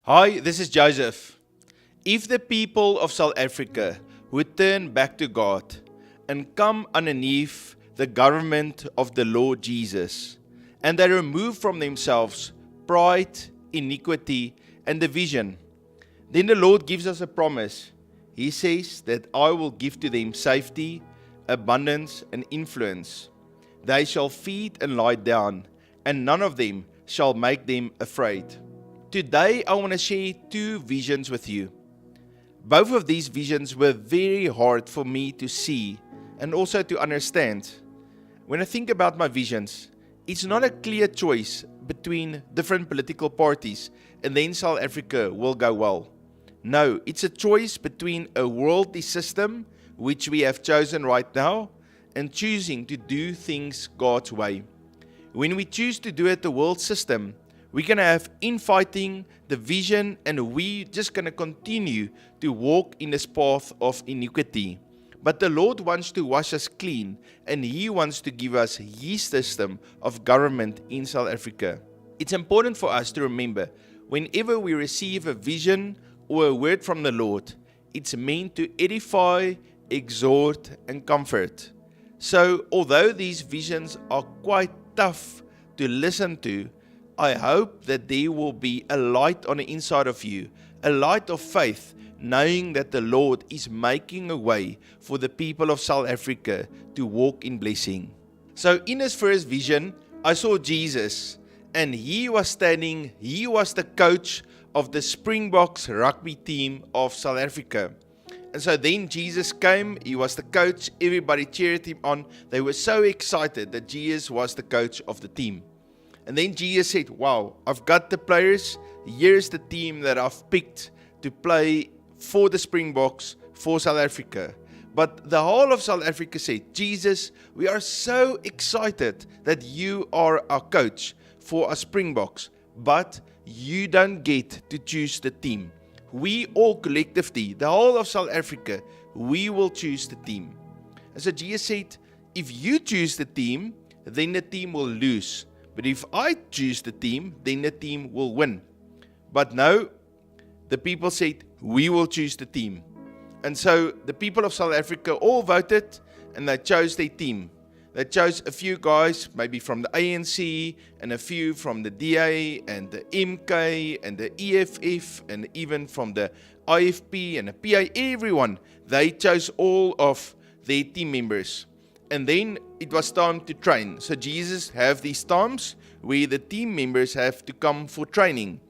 Hi, this is Joseph. If the people of South Africa would turn back to God and come underneath the government of the Lord Jesus, and they remove from themselves pride, iniquity, and division, then the Lord gives us a promise. He says that I will give to them safety, abundance, and influence. They shall feed and lie down, and none of them shall make them afraid. Today, I want to share two visions with you. Both of these visions were very hard for me to see and also to understand. When I think about my visions, it's not a clear choice between different political parties and then South Africa will go well. No, it's a choice between a worldly system, which we have chosen right now, and choosing to do things God's way. When we choose to do it the world system, we're going to have infighting, division, and we're just going to continue to walk in this path of iniquity. But the Lord wants to wash us clean, and He wants to give us His system of government in South Africa. It's important for us to remember, whenever we receive a vision or a word from the Lord, it's meant to edify, exhort, and comfort. So, although these visions are quite tough to listen to, I hope that there will be a light on the inside of you, a light of faith, knowing that the Lord is making a way for the people of South Africa to walk in blessing. So in his first vision, I saw Jesus, and he was the coach of the Springboks rugby team of South Africa. And so then Jesus came, he was the coach, everybody cheered him on. They were so excited that Jesus was the coach of the team. And then Jesus said, wow, I've got the players. Here's the team that I've picked to play for the Springboks, for South Africa. But the whole of South Africa said, Jesus, we are so excited that you are our coach for our Springboks. But you don't get to choose the team. We all collectively, the whole of South Africa, we will choose the team. And so Jesus said, if you choose the team, then the team will lose. But if I choose the team, then the team will win. But no, the people said, we will choose the team. And so the people of South Africa all voted and they chose their team. They chose a few guys, maybe from the ANC, and a few from the DA and the MK and the EFF, and even from the IFP and the PA, everyone. They chose all of their team members. And then it was time to train. So Jesus have these times where the team members have to come for training.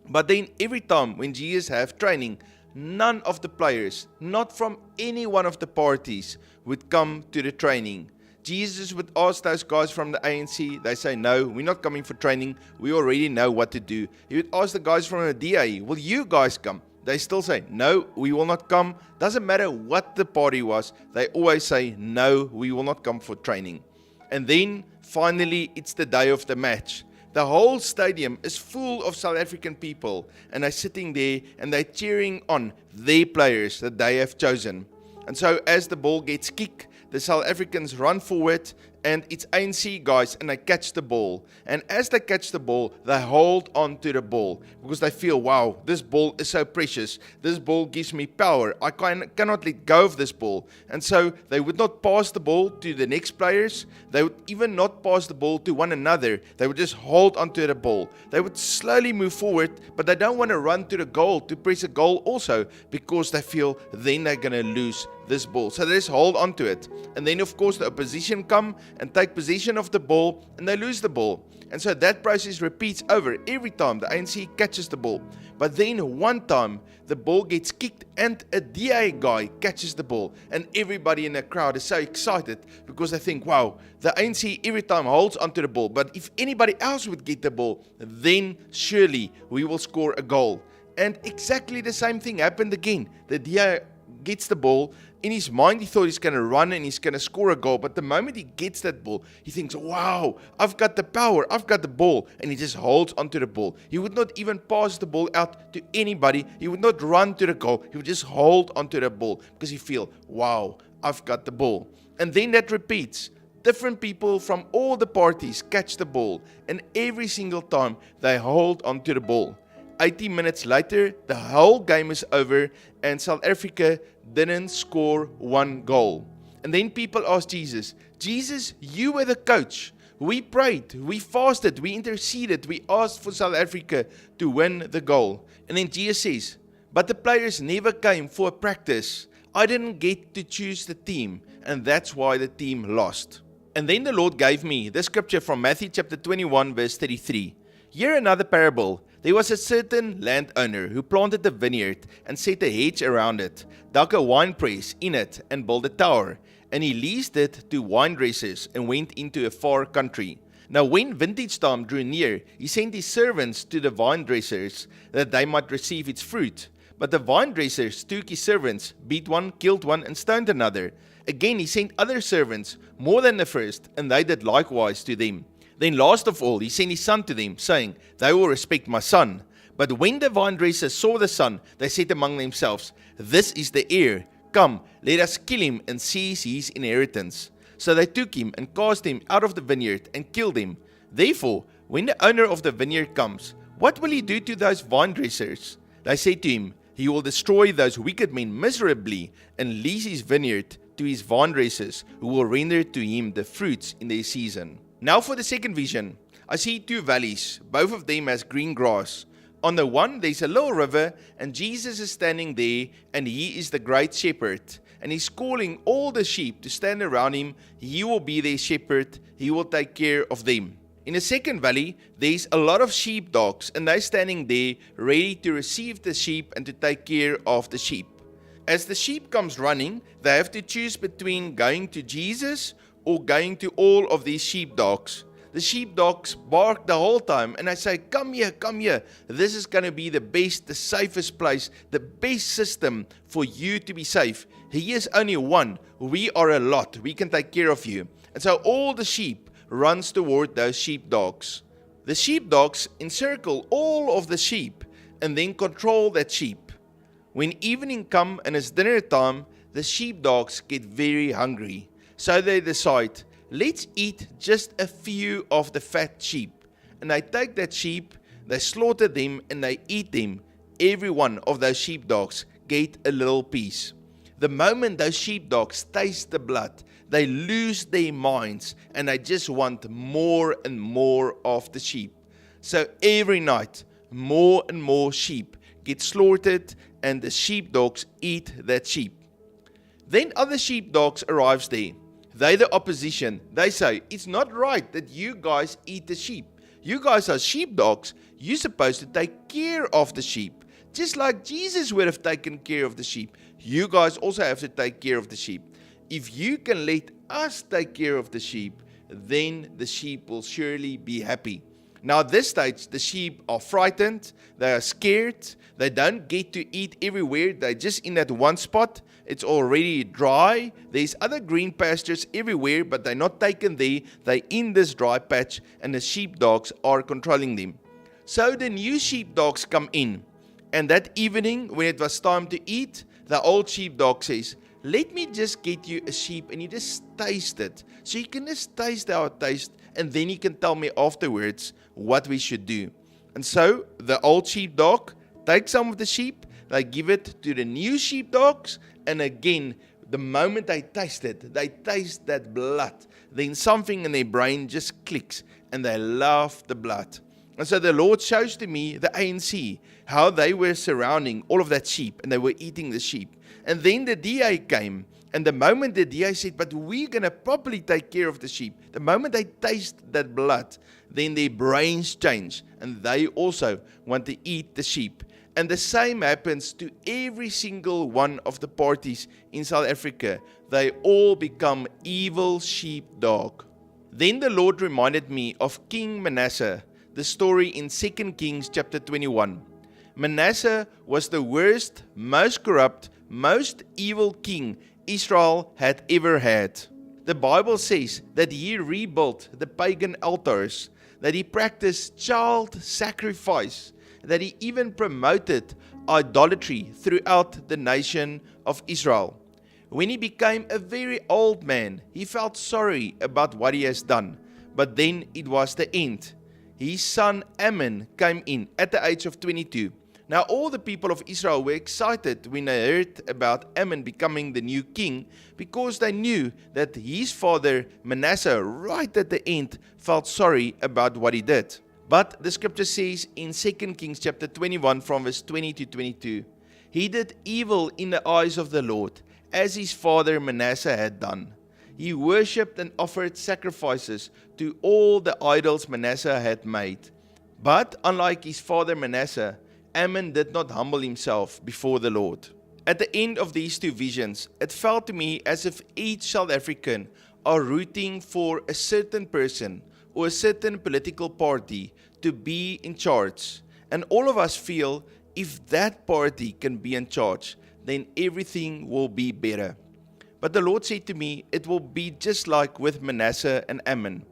But then every time when Jesus have training, none of the players, not from any one of the parties, would come to the training. Jesus would ask those guys from the ANC, they say, no, we're not coming for training, we already know what to do. He would ask the guys from the DA, will you guys come? They still say, no, we will not come. Doesn't matter what the party was, they always say, no, we will not come for training. And then, finally, it's the day of the match. The whole stadium is full of South African people, and they're sitting there, and they're cheering on their players that they have chosen. And so, as the ball gets kicked, the South Africans run forward, and it's ANC guys, and they catch the ball. And as they catch the ball, they hold on to the ball because they feel, wow, this ball is so precious. This ball gives me power. I cannot let go of this ball. And so they would not pass the ball to the next players. They would even not pass the ball to one another. They would just hold onto the ball. They would slowly move forward, but they don't want to run to the goal to press a goal also because they feel then they're going to lose this ball. So they just hold on to it. And then, of course, the opposition come and take possession of the ball, and they lose the ball. And so that process repeats over every time the ANC catches the ball. But then one time, the ball gets kicked, and a DA guy catches the ball. And everybody in the crowd is so excited because they think, wow, the ANC every time holds onto the ball. But if anybody else would get the ball, then surely we will score a goal. And exactly the same thing happened again. The DA gets the ball. In his mind, he thought he's going to run and he's going to score a goal. But the moment he gets that ball, he thinks, wow, I've got the power, I've got the ball. And he just holds onto the ball. He would not even pass the ball out to anybody. He would not run to the goal. He would just hold onto the ball because he feels, wow, I've got the ball. And then that repeats. Different people from all the parties catch the ball. And every single time, they hold onto the ball. 80 minutes later, the whole game is over and South Africa didn't score one goal. And then people asked Jesus, Jesus, you were the coach. We prayed, we fasted, we interceded, we asked for South Africa to win the goal. And then Jesus says, but the players never came for a practice. I didn't get to choose the team, and that's why the team lost. And then the Lord gave me the scripture from Matthew chapter 21 verse 33. Here another parable. There was a certain landowner who planted a vineyard and set a hedge around it, dug a winepress in it and built a tower. And he leased it to wine dressers and went into a far country. Now when vintage time drew near, he sent his servants to the vine dressers that they might receive its fruit. But the vine dressers took his servants, beat one, killed one, and stoned another. Again he sent other servants, more than the first, and they did likewise to them. Then last of all he sent his son to them, saying, they will respect my son. But when the vine dressers saw the son, they said among themselves, this is the heir. Come, let us kill him and seize his inheritance. So they took him and cast him out of the vineyard and killed him. Therefore, when the owner of the vineyard comes, what will he do to those vine dressers? They said to him, he will destroy those wicked men miserably and lease his vineyard to his vine dressers, who will render to him the fruits in their season. Now for the second vision. I see two valleys, both of them as green grass. On the one there's a little river, and Jesus is standing there, and he is the great shepherd. And he's calling all the sheep to stand around him. He will be their shepherd. He will take care of them. In the second valley, there's a lot of sheepdogs, and they're standing there ready to receive the sheep and to take care of the sheep. As the sheep comes running, they have to choose between going to Jesus or going to all of these sheepdogs. The sheepdogs bark the whole time, and I say, come here, come here. This is going to be the best, the safest place, the best system for you to be safe. He is only one. We are a lot. We can take care of you. And so all the sheep runs toward those sheepdogs. The sheepdogs encircle all of the sheep and then control that sheep. When evening comes and it's dinner time, the sheepdogs get very hungry. So they decide, let's eat just a few of the fat sheep. And they take that sheep, they slaughter them, and they eat them. Every one of those sheepdogs get a little piece. The moment those sheepdogs taste the blood, they lose their minds and they just want more and more of the sheep. So every night, more and more sheep get slaughtered, and the sheepdogs eat that sheep. Then other sheepdogs arrives there. They the opposition. They say, it's not right that you guys eat the sheep. You guys are sheepdogs. You're supposed to take care of the sheep. Just like Jesus would have taken care of the sheep. You guys also have to take care of the sheep. If you can let us take care of the sheep, then the sheep will surely be happy. Now at this stage, the sheep are frightened. They are scared. They don't get to eat everywhere. They're just in that one spot. It's already dry. There's other green pastures everywhere, but they're not taken there. They're in this dry patch, and the sheepdogs are controlling them. So the new sheepdogs come in. And that evening, when it was time to eat, the old sheepdog says, let me just get you a sheep and you just taste it. So you can just taste our taste, and then you can tell me afterwards what we should do. And so the old sheepdog takes some of the sheep, they give it to the new sheepdogs, and again, the moment they taste it, they taste that blood. Then something in their brain just clicks, and they love the blood. And so the Lord shows to me the ANC, how they were surrounding all of that sheep, and they were eating the sheep. And then the DA came, and the moment the DA said, but we're going to properly take care of the sheep, the moment they taste that blood, then their brains change, and they also want to eat the sheep. And the same happens to every single one of the parties in South Africa. They all become evil sheepdog. Then the Lord reminded me of King Manasseh, the story in 2 Kings chapter 21. Manasseh was the worst, most corrupt, most evil king Israel had ever had. The Bible says that he rebuilt the pagan altars, that he practiced child sacrifice, that he even promoted idolatry throughout the nation of Israel. When he became a very old man, he felt sorry about what he has done, but then it was the end. His son Amon came in at the age of 22, Now all the people of Israel were excited when they heard about Amon becoming the new king, because they knew that his father Manasseh right at the end felt sorry about what he did. But the scripture says in 2 Kings chapter 21 from verse 20 to 22, he did evil in the eyes of the Lord, as his father Manasseh had done. He worshipped and offered sacrifices to all the idols Manasseh had made. But unlike his father Manasseh, Amon did not humble himself before the Lord. At the end of these two visions, it felt to me as if each South African are rooting for a certain person or a certain political party to be in charge. And all of us feel if that party can be in charge, then everything will be better. But the Lord said to me, it will be just like with Manasseh and Amon.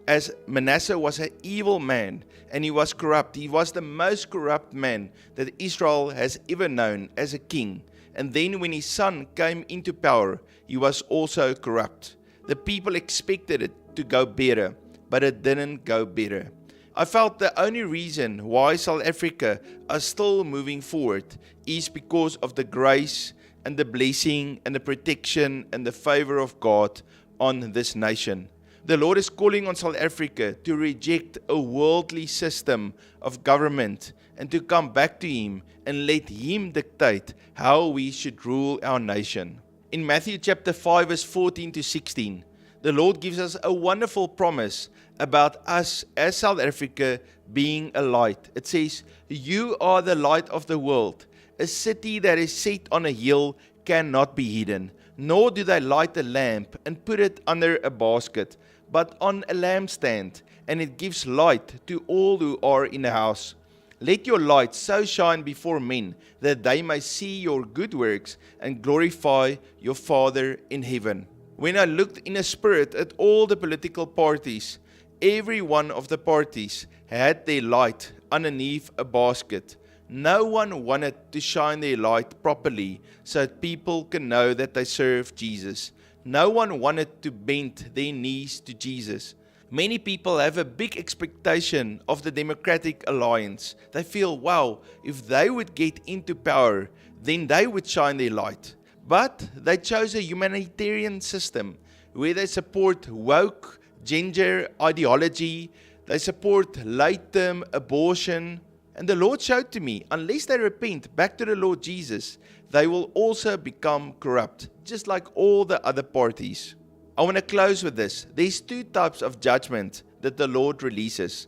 As Manasseh was an evil man and he was corrupt. He was the most corrupt man that Israel has ever known as a king. And then when his son came into power, he was also corrupt. The people expected it to go better, but it didn't go better. I felt the only reason why South Africa are still moving forward is because of the grace and the blessing and the protection and the favor of God on this nation. The Lord is calling on South Africa to reject a worldly system of government and to come back to Him and let Him dictate how we should rule our nation. In Matthew chapter 5 verse 14 to 16, the Lord gives us a wonderful promise about us as South Africa being a light. It says, "You are the light of the world. A city that is set on a hill cannot be hidden, nor do they light a lamp and put it under a basket, but on a lampstand, and it gives light to all who are in the house. Let your light so shine before men, that they may see your good works and glorify your Father in heaven." When I looked in the spirit at all the political parties, every one of the parties had their light underneath a basket. No one wanted to shine their light properly so that people can know that they serve Jesus. No one wanted to bend their knees to Jesus. Many people have a big expectation of the Democratic Alliance. They feel, wow, if they would get into power, then they would shine their light. But they chose a humanitarian system where they support woke gender ideology, they support late-term abortion. And the Lord showed to me, unless they repent back to the Lord Jesus, they will also become corrupt, just like all the other parties. I want to close with this. There's two types of judgment that the Lord releases.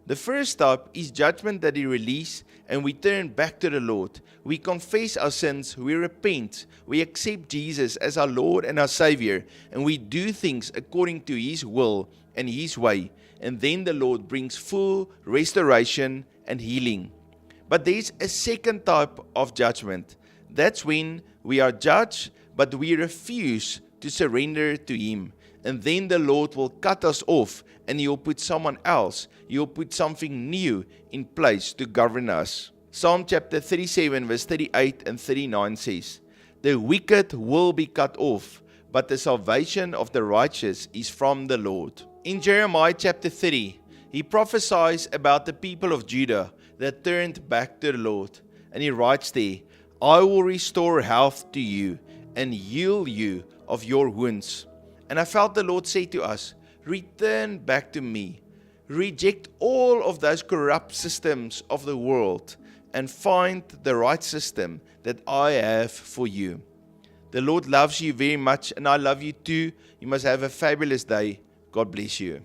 The first type is judgment that He releases and we turn back to the Lord. We confess our sins, we repent, we accept Jesus as our Lord and our Savior, and we do things according to His will and His way. And then the Lord brings full restoration and healing. But there's a second type of judgment. That's when we are judged, but we refuse to surrender to Him. And then the Lord will cut us off and He'll put someone else, He'll put something new in place to govern us. Psalm chapter 37 verse 38 and 39 says, "The wicked will be cut off, but the salvation of the righteous is from the Lord." In Jeremiah chapter 30, he prophesies about the people of Judah that turned back to the Lord. And he writes there, "I will restore health to you and heal you of your wounds." And I felt the Lord say to us, return back to me. Reject all of those corrupt systems of the world and find the right system that I have for you. The Lord loves you very much, and I love you too. You must have a fabulous day. God bless you.